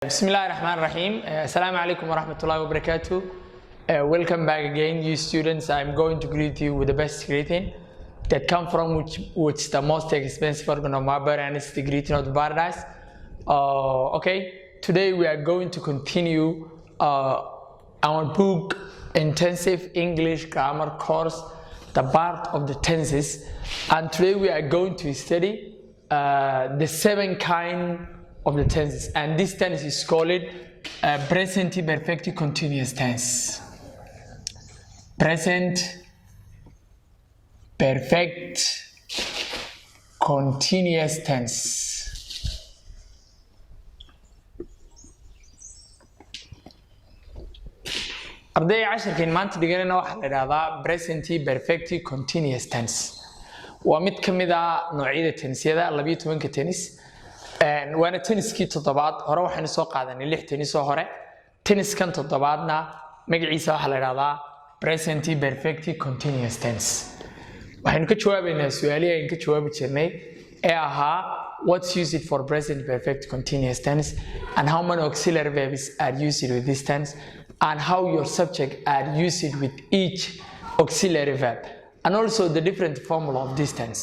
Bismillahirrahmanirrahim. Assalamu alaikum wa rahmatullahi wa barakatuh. Welcome back again, you students. I'm going to greet you with the best greeting that come from which the most expensive organ of my body, and it's the greeting of the paradise. Okay, today we are going to continue our book intensive English grammar course, the part of the tenses, and today we are going to study the 7 kind of the tenses, and this tense is called present perfect continuous tense. Present perfect continuous tense. Arday casharkan maanta dhiganayna waxa la yiraahdaa present perfect continuous tense. Waa mid kamid ah noocyada tensyada 12 tennis. waana tenniskii toddobaad hore waxaan soo qaadanay 6 tennis oo hore tenniskan toddobaadna magaciisa waxa la yiraahdaa present perfect continuous tense. waxaan ka jawaabaynaa su'aalaha aan ka jawaabi jirnay ee ahaa what's used for present perfect continuous tense and how many auxiliary verbs are used with this tense and how your subject are used with each auxiliary verb and also the different formula of this tense.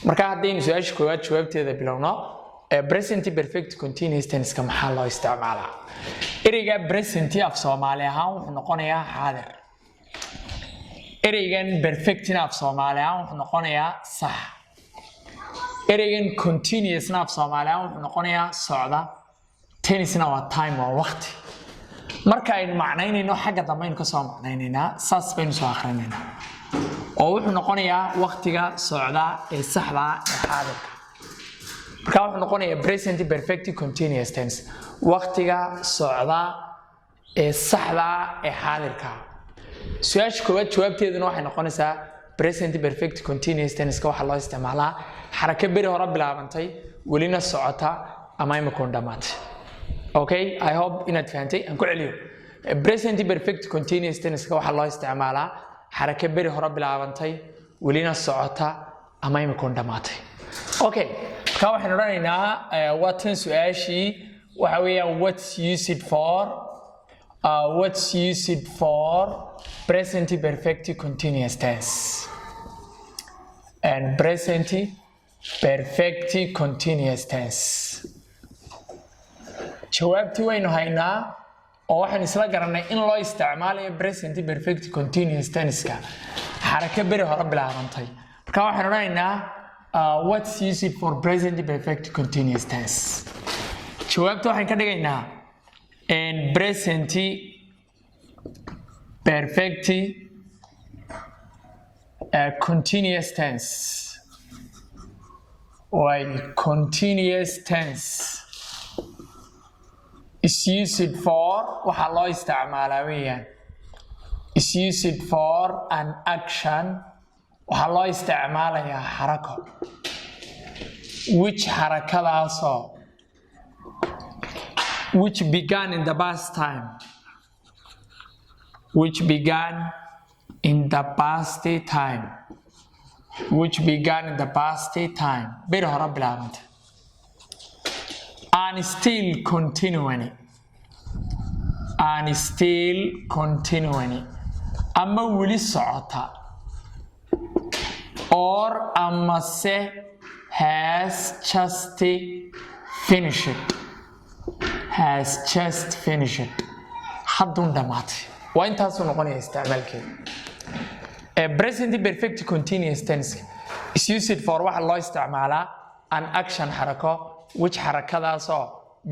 marka haddaynu su'aasha koowaad jawaabteeda bilowno present perfect continuous tense ka maxaa loo isticmaalaa? ereyga present af Soomaali ahaan wuxuu noqonayaa xaadir. ereygan perfect af Soomaali ahaan wuxuu noqonayaa sax. ereygan continuous af Soomaali ahaan wuxuu noqonayaa socda. tense waa time waa waqti. marka aynu macnaynayno xagga dambe aynu ka soo macnaynaynaa saas baynu soo akhrineynaa oo wuxuu noqonayaa waqtiga socda ee saxda ee xaadirka. marka wuxuu noqonayaa present perfect continuous tense waqtiga socda ee saxda ee xaadirka. su'aasha koowaad jawaabteeduna waxay noqonaysaa present perfect continuous tense ka waxa loo isticmaalaa xarako beri hore bilaabantay welina socota ama imika dhamaatay. okay, I hope inaad fahantay. aan ku celiyo present perfect continuous tense ka waxa loo isticmaalaa xarako beri hore bilaabantay welina socota ama imika dhamaatay. okay, ka waxaan oranaynaa watan su'aashii waxa weeyaan what's used for present perfect continuous tense and present perfect continuous tense. jawaabtii waynu haynaa oo waxaan isla garanay in loo isticmaalayo present perfect continuous tense ka xarako beri hore bilaabantay. marka waxaan oranaynaa what's used for present perfect continuous tense. jawaabta waxaan ka dhigaynaa present perfect continuous tense. why continuous tense is used for waxa loo isticmaalaa weeyaan is used for an action waxa loo isticmaalayaa xarako which xarakadaasoo which began in the past time which began in the past time which began in the past time beri hore bilaabantay and still continuing ama weli socota or amase has just finished haddun dhamaatay. waa intaasuu noqonaya isticmaalkeeda. present perfect continuous tense is used for waxa loo isticmaalaa an action xarako which xarakadaasoo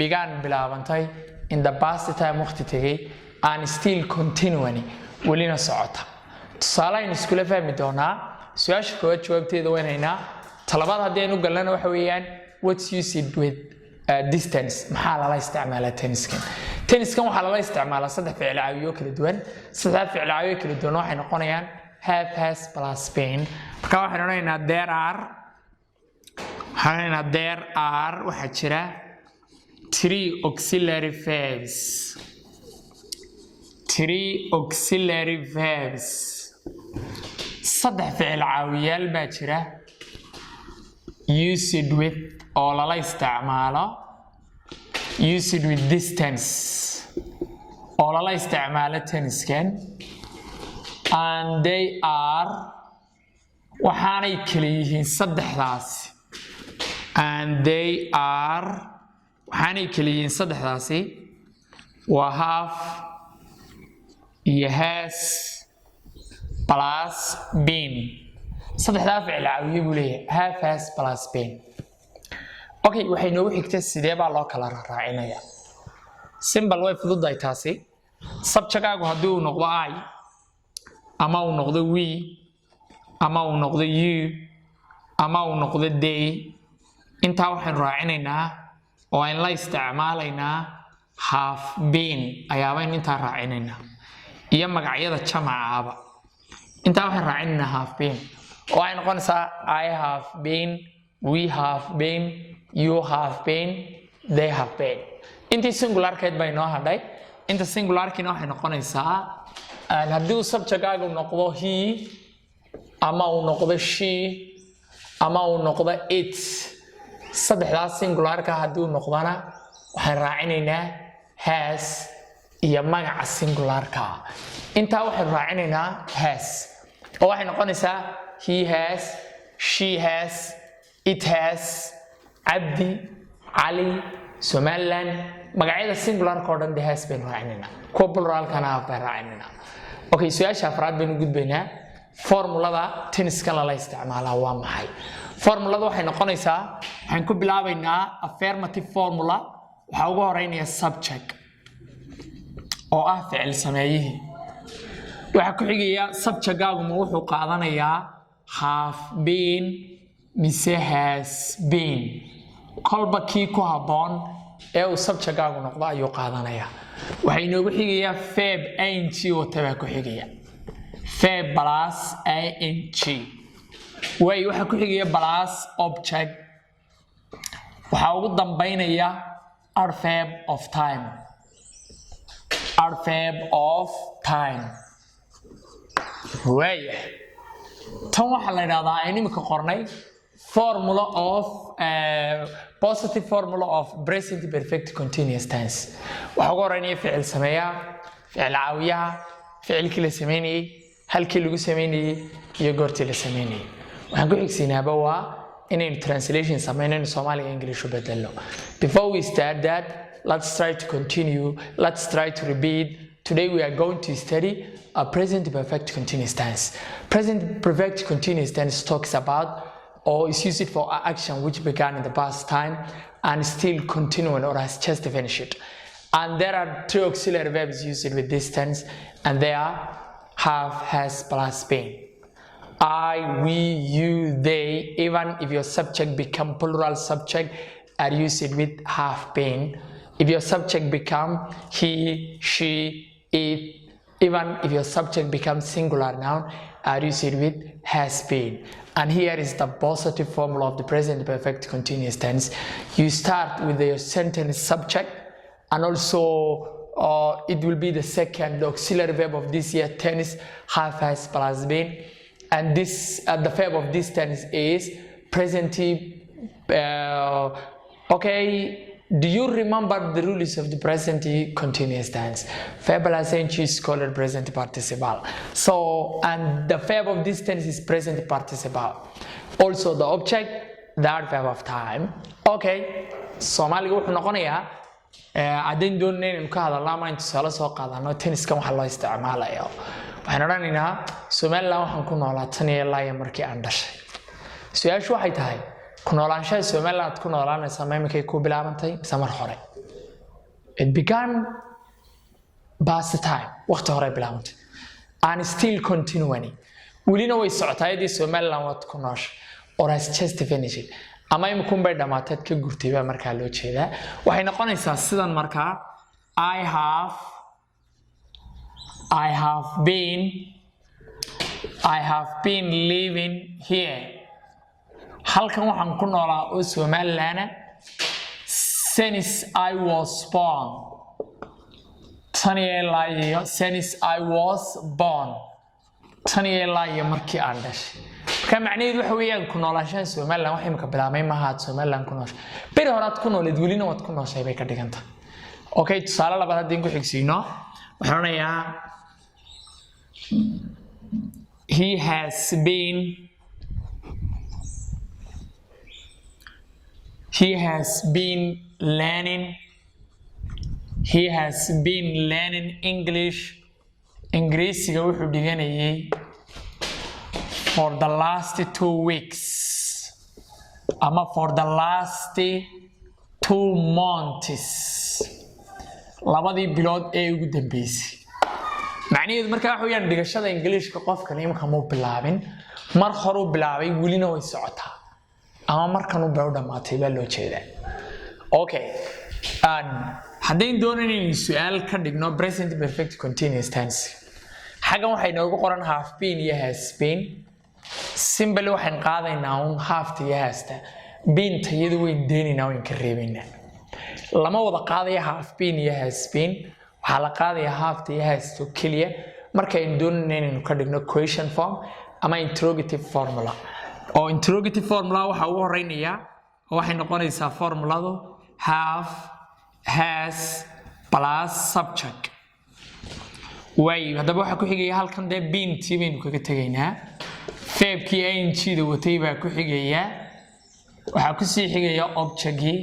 began bilaabantay in the past time waqti tegay and still continuing welina socota. tusaale aynu iskula fahmi doonaa. su'aasha koowaad jawaabteeda waynaynaa. talabaad haddii aynu galnana waxa weeyaan what's used with distance maxaa lala isticmaalaa tenniskan. tenniskan waxaa lala isticmaalaa 3 ficil caawiyo kala duwan. 3 ficil caawiyo kala duwan waxay noqonayaan have, has plus been. marka waxaan oranaynaa there are waxa jira 3 auxiliary verbs. 3 auxiliary verbs. 3 ficil caawiyaal baa jira used with oo lala isticmaalo use it with this tense oo lala isticmaalo tenniskan and they are waxaanay kala yihiin saddexdaasi and they are waxaanay kala yihiin saddexdaasi waa have iyo has plus been saddexdaa ficil caawiye buu leeyahay have has plus been okay waxay noogu xigtay sidee baa loo kala raacinayaa simple way fududahay taasi subject-aagu haddii uu noqdo I ama uu noqdo we ama uu noqdo you ama uu noqdo they intaa waxaan raacinaynaa oo aan la isticmaalaynaa have been ayaabayn intaa raacinaynaa iyo magacyada jamacaaba intaa waxaan raacinaynaa have been oo ay noqonaysaa I have been we have been you have been they have been intii singularkeed bay noo hadhay inta singularkiina waxay noqonaysaa haddii uu subject-aagu noqdo he ama uu noqdo she ama uu noqdo it saddexdaas singularka haddii uu noqdana waxaan raacinaynaa has iyo magaca singularka intaa waxaan raacinaynaa has oo waxay noqonaysaa he has she has it has abdi ali somaliland magacyada singularka oo dhan de has baynu raacinayna kuwa pluralkana have baan raacinayna okay su'aasha afraad baynu gudbaynaa formulada tenniskan lala isticmaalaa waa maxay formulada waxay noqonaysaa waxaan ku bilaabaynaa affirmative formula waxaa ugu horeynaya subject oo ah ficil sameeyihii waxa ku xigaya subject-aagu ma wuxuu qaadanayaa have been mise has been kolba kii ku habboon ee uu subject-aagu noqdo ayuu qaadanayaa waxay inoogu xigayaa verb ing wata baa ku xigaya verb plus ing way waxa ku xigaya plus object waxa ugu dambeynaya adverb of time adverb of time way tan waxa la yiraahdaa ay nimka qornay formula of positive formula of present perfect continuous tense waxa ugu horeynaya ficil sameeya ficil caawiyaha ficilkii la sameeyay halkii lagu sameeyay iyo goortii la sameeyay waxaan ku xigsiinaaba waa inaynu translation sameeyno Soomaaliga English u bedelo before we start that let's try to continue let's try to repeat today we are going to study a present perfect continuous tense present perfect continuous tense talks about or is used for action which began in the past time and still continuing or has just finished. And there are three auxiliary verbs used with this tense, and they are have, has, plus been. I, we, you, they, even if your subject become plural subject, are used with have been. If your subject become he, she, it, even if your subject becomes singular noun, are used with has been. And here is the positive formula of the present perfect continuous tense. You start with your sentence subject, and also it will be the second the auxiliary verb of this year tense, have, has, plus been. And this the verb of this tense is present. Okay, do you remember the rules of the present continuous tense? Verb plus ing is called present participle. So, and the verb of this tense is present participle. Also, the object, the adverb of time. Okay, Somaliga wuxuu noqonayaa adin doonay in ka hadalna ma inta sala soo qaadano tenniska waxa loo isticmaalayo. Waxaan oranaynaa Somaliland waxaan ku noolaatay ilaa markii aan dhashay. Su'aashu waxay tahay ku noolaanshaha Somaliland ku noolaanaysa meemkay ku bilaabantay samar hore. It began past time waqti hore bilaabantay and still continuing. Welina way socotaayadii Somaliland wad ku nooshay or has just finished. Ama imkun bay dhamaatay ka gurtay ba marka loo jeedaa. Waxay noqonaysaa sidan marka I have been living here. Halkan waxaan ku noolaa oo Somaliland since I was born. Since I was born. Taniyeelaya markii aan dhashay. Ka macnaheedu waxa weeyaan ku noolaanshaha Somaliland waxay imka bilaabmay ma ahaad Somaliland ku nooshay. Bir horaad ku nooleed welina wad ku nooshay bay ka dhiganta. Okay, tusaale labaad haddii ku xigsiino waxaan onayaa he has been learning English Ingiriisiga wuxuu dhiganayay for the last 2 weeks ama for the last 2 months labadii bilood ee ugu dambeysay macnaheedu markaa waxa weeyaan dhigashada Ingiriiska qofkan imka ma bilaabin mar hore uu bilaabay welina way socotaa ama markan uu baa dhamaatay baa loo jeedaa okay haddii doonayeen su'aal ka dhigno present perfect continuous tense xagan waxay noogu qoran have been iyo has been simple waxaan qaadaynaa have to iyo has been tayadu way deeninaa in ka reebina lama wada qaadayo have been iyo has been waxa la qaadayaa have to iyo has to kaliya marka ay doonayeen inuu ka dhigno question form ama interrogative formula oo interrogative formula waxa uu horeynaya waxay noqonaysaa formuladu have has plus subject way hadaba waxa ku xigaya halkan de been tiibeen kaga tagaynaa feebkii ing-da watay baa ku xigaya waxa ku sii xigaya object-gi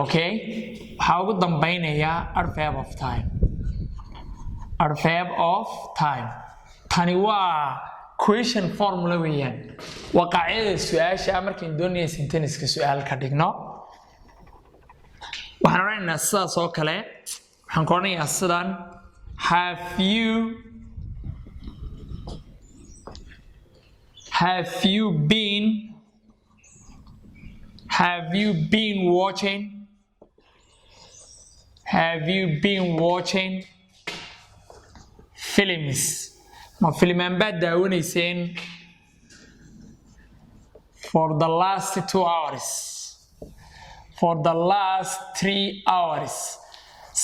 okay waxa ugu dambeynaya verb of time tani waa question formula weeyaan waa qaacidada su'aasha markii doonayay sentence-ka su'aal ka dhigno waxaan oranaynaa sidaas oo kale waxaan qoranayaa sidan have you been watching films ma filmaan baad daawanayseen for the last 2 hours for the last 3 hours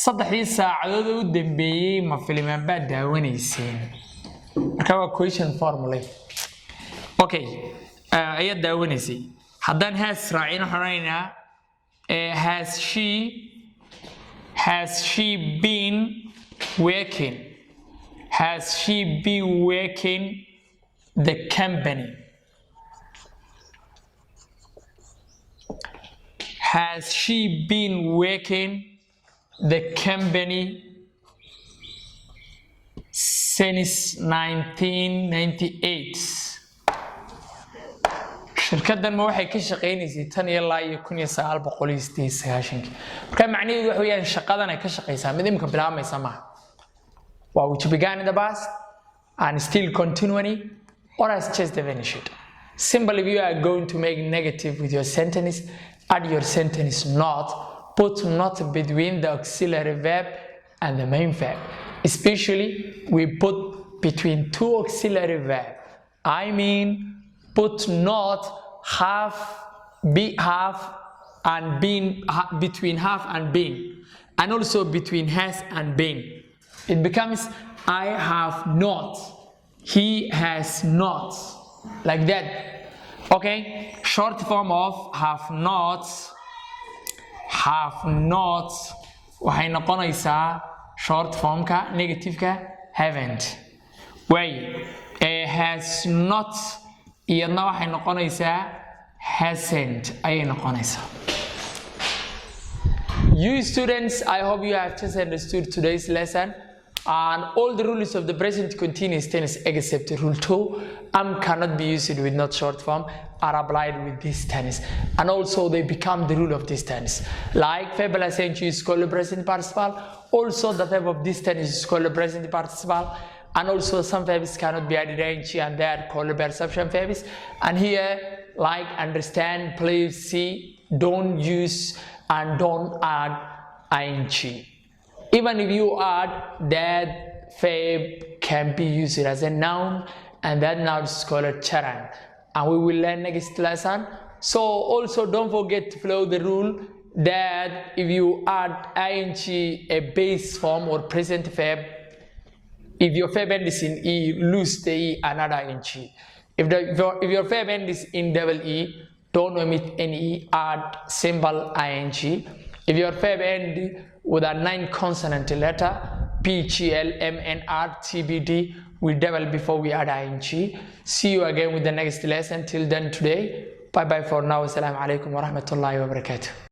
saddexdii saacadood u dambeeyay ma filmaan baad daawanayseen marka waa question formula okay ayaa daawanaysay haddaan has raacin waxaan has she been working the company has she been working the company since 1998 shirkadan ma waxay ka shaqeynaysay tan ilaa 1998 marka macnaheedu waxa weeyaan shaqadan ay ka shaqeysaa mid imka bilaabmaysa ma waa which began in the past and still continuing or has just finished simply if you are going to make negative with your sentence add your sentence not put not between the auxiliary verb and the main verb especially we put between 2 auxiliary verbs I mean put not have and been between have and been and also between has and been it becomes I have not he has not like that okay short form of have not waxay noqonaysaa short form ka negative ka haven't way has not iyadna waxay noqonaysaa hasn't ayay noqonaysaa you students I hope you have just understood today's lesson and all the rules of the present continuous tense except rule 2 cannot be used with not short form are applied with this tense and also they become the rule of this tense like verb plus ing is called the present participle also the verb of this tense is called the present participle and also some verbs cannot be added ing and they are called perception verbs and here like understand please see don't use and don't add ing even if you add that verb can be used as a noun and that noun is called charan and we will learn next lesson so also don't forget to follow the rule that if you add ing a base form or present verb if your verb end is in e lose the e and add ing if your verb end is in double e don't omit any e add symbol ing if your verb end with a 9 consonant letter P, G, L, M, N, R, T, B, D. We double before we add ing. See you again with the next lesson. Till then today, bye bye for now. Assalamu alaikum wa rahmatullahi wa barakatuh.